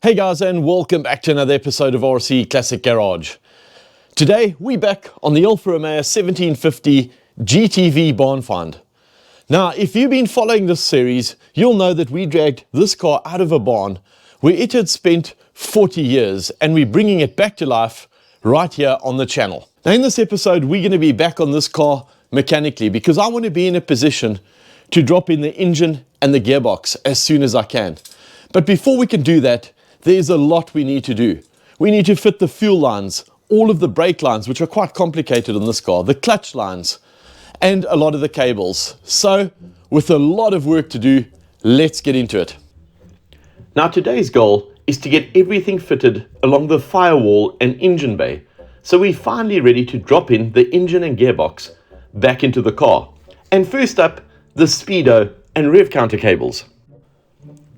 Hey guys, and welcome back to another episode of RC Classic Garage. Today we're back on the Alfa Romeo 1750 GTV barn find. Now, if you've been following this series, you'll know that we dragged this car out of a barn where it had spent 40 years, and we're bringing it back to life right here on the channel. Now, in this episode, we're going to be back on this car mechanically because I want to be in a position to drop in the engine and the gearbox as soon as I can. But before we can do that, there's a lot we need to do. We need to fit the fuel lines, all of the brake lines, which are quite complicated on this car, the clutch lines, and a lot of the cables. So, with a lot of work to do, let's get into it. Now, today's goal is to get everything fitted along the firewall and engine bay, so we're finally ready to drop in the engine and gearbox back into the car. And first up, the speedo and rev counter cables.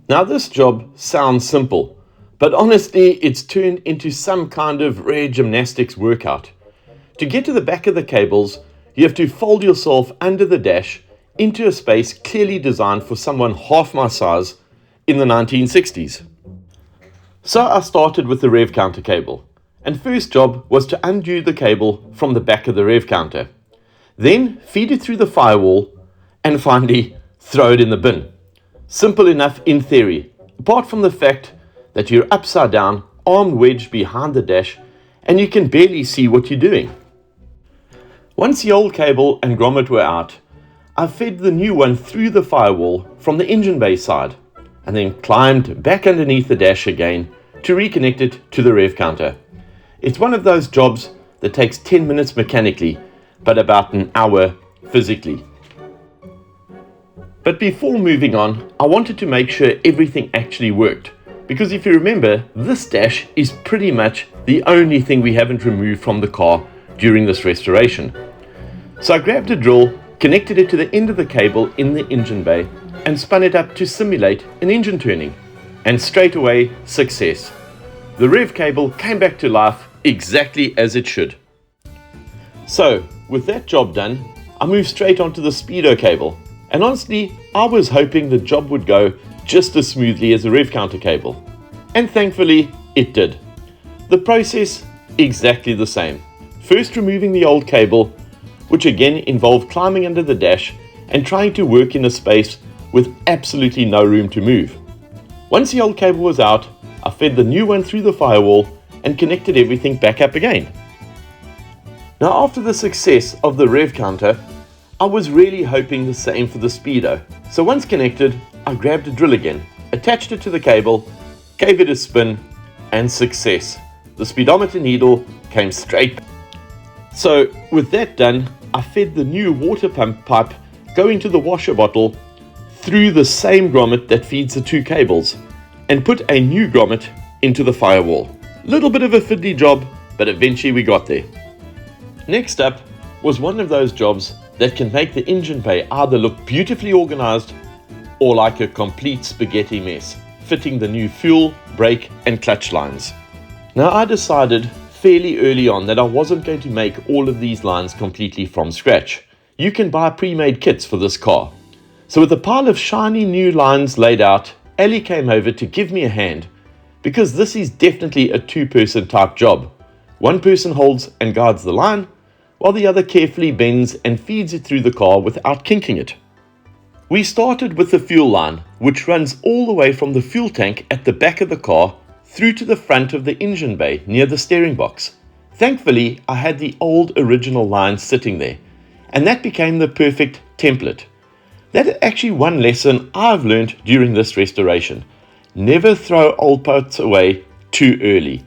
Now, this job sounds simple, but honestly, it's turned into some kind of rare gymnastics workout. To get to the back of the cables, you have to fold yourself under the dash into a space clearly designed for someone half my size in the 1960s. So I started with the rev counter cable, and first job was to undo the cable from the back of the rev counter. Then feed it through the firewall, and finally throw it in the bin. Simple enough in theory, apart from the fact that you're upside down, arm wedged behind the dash, and you can barely see what you're doing. Once the old cable and grommet were out, I fed the new one through the firewall from the engine bay side, and then climbed back underneath the dash again to reconnect it to the rev counter. It's one of those jobs that takes 10 minutes mechanically, but about an hour physically. But before moving on, I wanted to make sure everything actually worked. Because if you remember, this dash is pretty much the only thing we haven't removed from the car during this restoration. So I grabbed a drill, connected it to the end of the cable in the engine bay, and spun it up to simulate an engine turning. And straight away, success. The rev cable came back to life exactly as it should. So, with that job done, I moved straight onto the speedo cable. And honestly, I was hoping the job would go just as smoothly as the rev counter cable. And thankfully, it did. The process, exactly the same. First removing the old cable, which again involved climbing under the dash and trying to work in a space with absolutely no room to move. Once the old cable was out, I fed the new one through the firewall and connected everything back up again. Now, after the success of the rev counter, I was really hoping the same for the speedo. So once connected, I grabbed a drill again, attached it to the cable, gave it a spin, and success. The speedometer needle came straight. So with that done, I fed the new water pump pipe going to the washer bottle through the same grommet that feeds the two cables, and put a new grommet into the firewall. Little bit of a fiddly job, but eventually we got there. Next up was one of those jobs that can make the engine bay either look beautifully organized or like a complete spaghetti mess, fitting the new fuel, brake and clutch lines. Now, I decided fairly early on that I wasn't going to make all of these lines completely from scratch. You can buy pre-made kits for this car. So with a pile of shiny new lines laid out, Ali came over to give me a hand, because this is definitely a two-person type job. One person holds and guides the line, while the other carefully bends and feeds it through the car without kinking it. We started with the fuel line, which runs all the way from the fuel tank at the back of the car through to the front of the engine bay near the steering box. Thankfully, I had the old original line sitting there, and that became the perfect template. That is actually one lesson I've learned during this restoration. Never throw old parts away too early.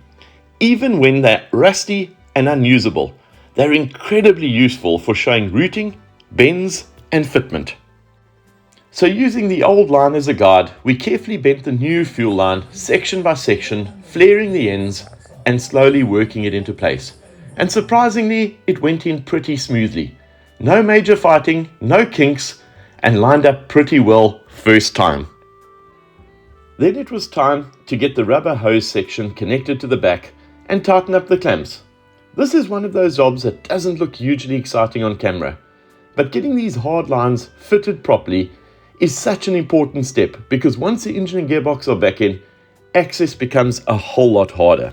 Even when they're rusty and unusable, they're incredibly useful for showing routing, bends, and fitment. So using the old line as a guide, we carefully bent the new fuel line section by section, flaring the ends and slowly working it into place. And surprisingly, it went in pretty smoothly. No major fighting, no kinks, and lined up pretty well first time. Then it was time to get the rubber hose section connected to the back and tighten up the clamps. This is one of those jobs that doesn't look hugely exciting on camera, but getting these hard lines fitted properly is such an important step, because once the engine and gearbox are back in, access becomes a whole lot harder.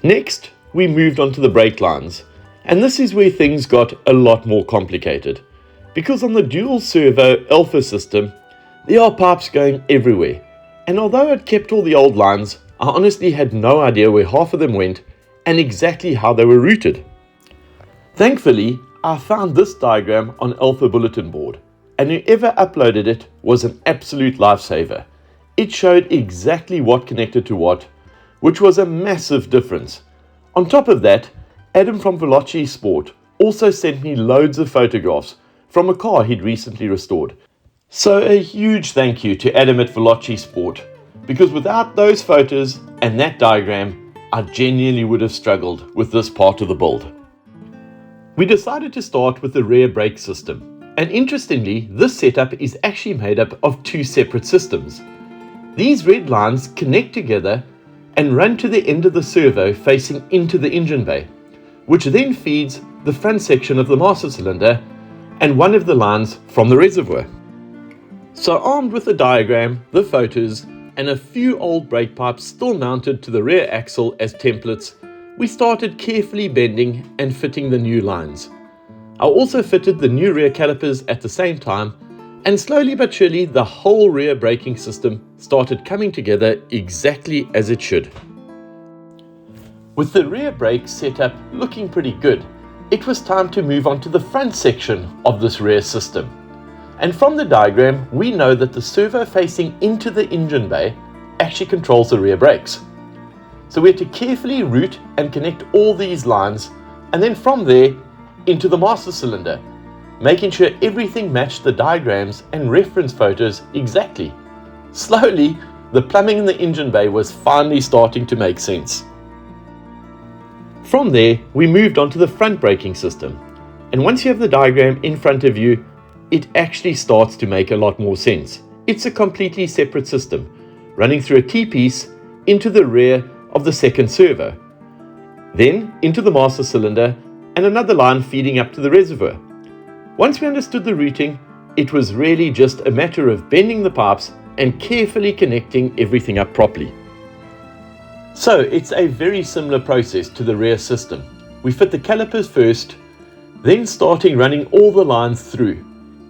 Next, we moved on to the brake lines, and this is where things got a lot more complicated. Because on the dual-servo Alfa system, there are pipes going everywhere, and although I'd kept all the old lines, I honestly had no idea where half of them went and exactly how they were routed. Thankfully, I found this diagram on Alfa bulletin board, and whoever uploaded it was an absolute lifesaver. It showed exactly what connected to what, which was a massive difference. On top of that, Adam from Veloci Sport also sent me loads of photographs from a car he'd recently restored. So a huge thank you to Adam at Veloci Sport, because without those photos and that diagram, I genuinely would have struggled with this part of the build. We decided to start with the rear brake system, and interestingly, this setup is actually made up of two separate systems. These red lines connect together and run to the end of the servo facing into the engine bay, which then feeds the front section of the master cylinder and one of the lines from the reservoir. So armed with the diagram, the photos, and a few old brake pipes still mounted to the rear axle as templates, we started carefully bending and fitting the new lines. I also fitted the new rear calipers at the same time, and slowly but surely the whole rear braking system started coming together exactly as it should. With the rear brake setup looking pretty good, it was time to move on to the front section of this rear system. And from the diagram, we know that the servo facing into the engine bay actually controls the rear brakes. So we had to carefully route and connect all these lines, and then from there into the master cylinder, making sure everything matched the diagrams and reference photos exactly. Slowly, the plumbing in the engine bay was finally starting to make sense. From there, we moved on to the front braking system, and once you have the diagram in front of you, it actually starts to make a lot more sense. It's a completely separate system, running through a T-piece into the rear of the second servo, then into the master cylinder, and another line feeding up to the reservoir. Once we understood the routing, it was really just a matter of bending the pipes and carefully connecting everything up properly. So it's a very similar process to the rear system. We fit the calipers first, then starting running all the lines through,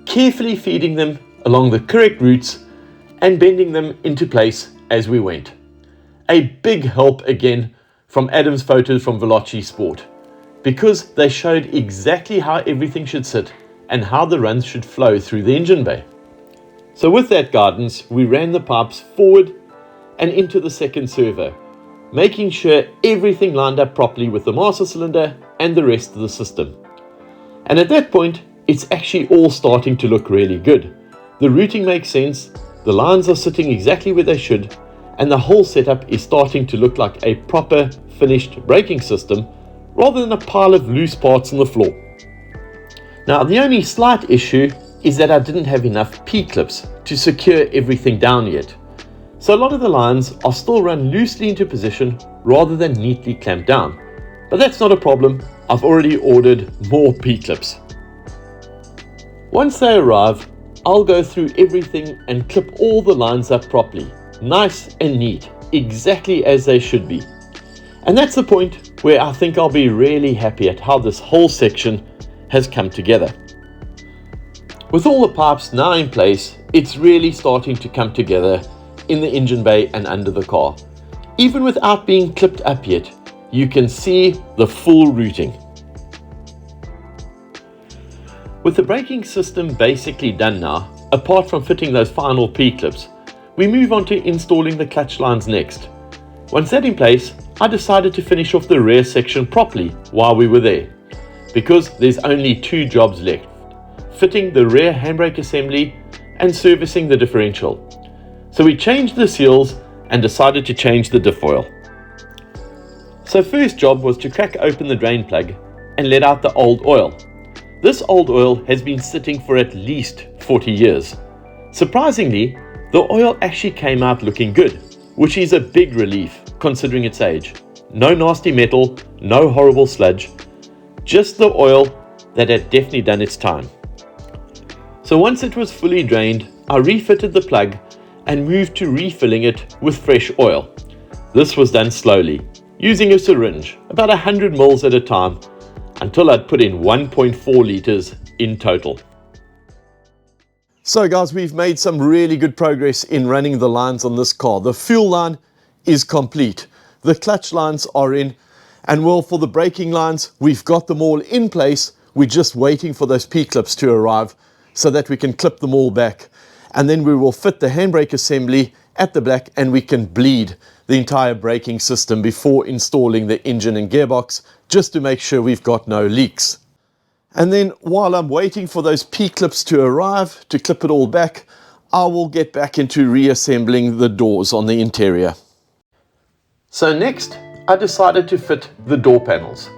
carefully feeding them along the correct routes and bending them into place as we went. A big help again from Adam's photos from Veloci Sport, because they showed exactly how everything should sit and how the runs should flow through the engine bay. So with that guidance, we ran the pipes forward and into the second servo, making sure everything lined up properly with the master cylinder and the rest of the system. And at that point, it's actually all starting to look really good. The routing makes sense, the lines are sitting exactly where they should, and the whole setup is starting to look like a proper finished braking system rather than a pile of loose parts on the floor. Now, the only slight issue is that I didn't have enough P-clips to secure everything down yet. So a lot of the lines are still run loosely into position rather than neatly clamped down. But that's not a problem, I've already ordered more P-clips. Once they arrive, I'll go through everything and clip all the lines up properly, nice and neat, exactly as they should be. And that's the point where I think I'll be really happy at how this whole section has come together. With all the pipes now in place, it's really starting to come together in the engine bay and under the car. Even without being clipped up yet, you can see the full routing. With the braking system basically done now, apart from fitting those final P-clips, we move on to installing the clutch lines next. Once that in place, I decided to finish off the rear section properly while we were there, because there's only two jobs left: fitting the rear handbrake assembly and servicing the differential. So we changed the seals and decided to change the diff oil. So first job was to crack open the drain plug and let out the old oil. This old oil has been sitting for at least 40 years. Surprisingly, the oil actually came out looking good, which is a big relief considering its age. No nasty metal, no horrible sludge, just the oil that had definitely done its time. So once it was fully drained, I refitted the plug and moved to refilling it with fresh oil. This was done slowly, using a syringe, about 100 ml at a time, until I'd put in 1.4 litres in total. So guys, we've made some really good progress in running the lines on this car. The fuel line is complete. The clutch lines are in. And well, for the braking lines, we've got them all in place. We're just waiting for those P-clips to arrive so that we can clip them all back. And then we will fit the handbrake assembly at the back and we can bleed the entire braking system before installing the engine and gearbox, just to make sure we've got no leaks. And then while I'm waiting for those P-clips to arrive to clip it all back, I will get back into reassembling the doors on the interior. So next, I decided to fit the door panels,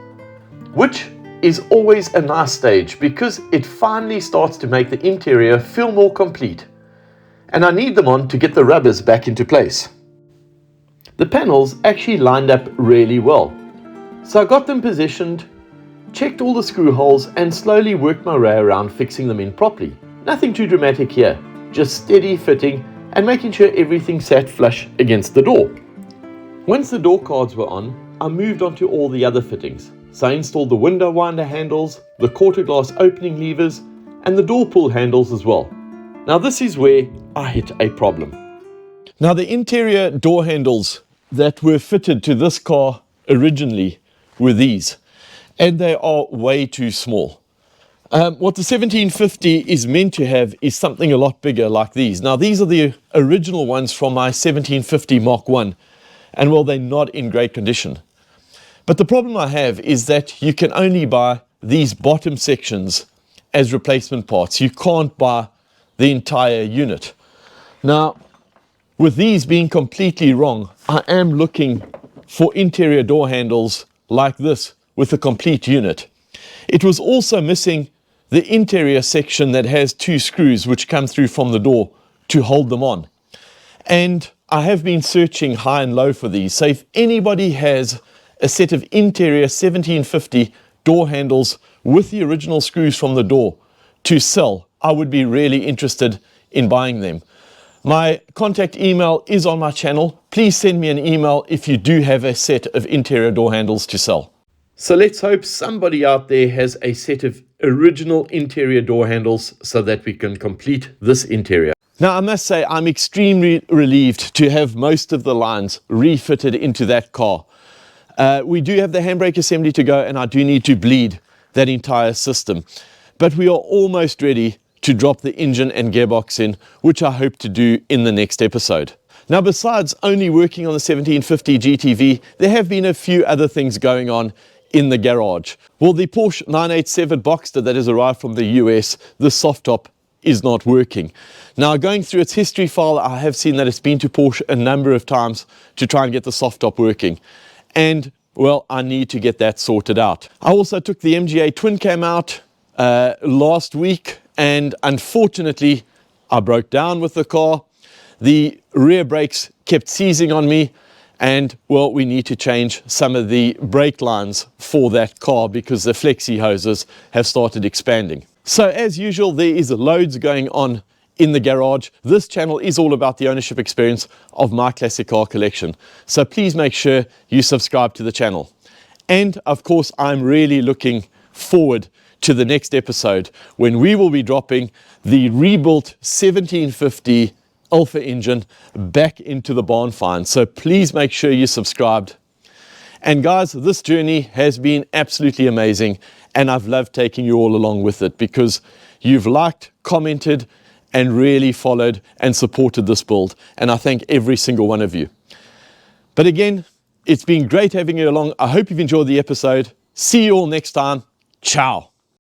which is always a nice stage because it finally starts to make the interior feel more complete. And I need them on to get the rubbers back into place. The panels actually lined up really well. So I got them positioned, checked all the screw holes and slowly worked my way around fixing them in properly. Nothing too dramatic here, just steady fitting and making sure everything sat flush against the door. Once the door cards were on, I moved on to all the other fittings. So I installed the window winder handles, the quarter glass opening levers and the door pull handles as well. Now this is where I hit a problem. Now the interior door handles that were fitted to this car originally were these, and they are way too small. What the 1750 is meant to have is something a lot bigger like these. Now these are the original ones from my 1750 Mark 1, and well, they're not in great condition. But the problem I have is that you can only buy these bottom sections as replacement parts. You can't buy the entire unit. Now, with these being completely wrong, I am looking for interior door handles like this with a complete unit. It was also missing the interior section that has two screws which come through from the door to hold them on. And I have been searching high and low for these. So if anybody has a set of interior 1750 door handles with the original screws from the door to sell, I would be really interested in buying them. My contact email is on my channel. Please send me an email if you do have a set of interior door handles to sell. So let's hope somebody out there has a set of original interior door handles so that we can complete this interior. Now I must say I'm extremely relieved to have most of the lines refitted into that car. We do have the handbrake assembly to go and I do need to bleed that entire system. But we are almost ready to drop the engine and gearbox in, which I hope to do in the next episode. Now, besides only working on the 1750 GTV, there have been a few other things going on in the garage. Well, the Porsche 987 Boxster that has arrived from the US, the soft top is not working. Now, going through its history file, I have seen that it's been to Porsche a number of times to try and get the soft top working. And, well, I need to get that sorted out. I also took the MGA twin cam out last week, and unfortunately I broke down with the car. The rear brakes kept seizing on me, and well, we need to change some of the brake lines for that car because the flexi hoses have started expanding. So as usual, there is loads going on in the garage. This channel is all about the ownership experience of my classic car collection, so please make sure you subscribe to the channel. And of course, I'm really looking forward to the next episode when we will be dropping the rebuilt 1750 Alfa engine back into the barn find. So please make sure you're subscribed. And guys, this journey has been absolutely amazing, and I've loved taking you all along with it because you've liked, commented, and really followed and supported this build. And I thank every single one of you. But again, it's been great having you along. I hope you've enjoyed the episode. See you all next time. Ciao.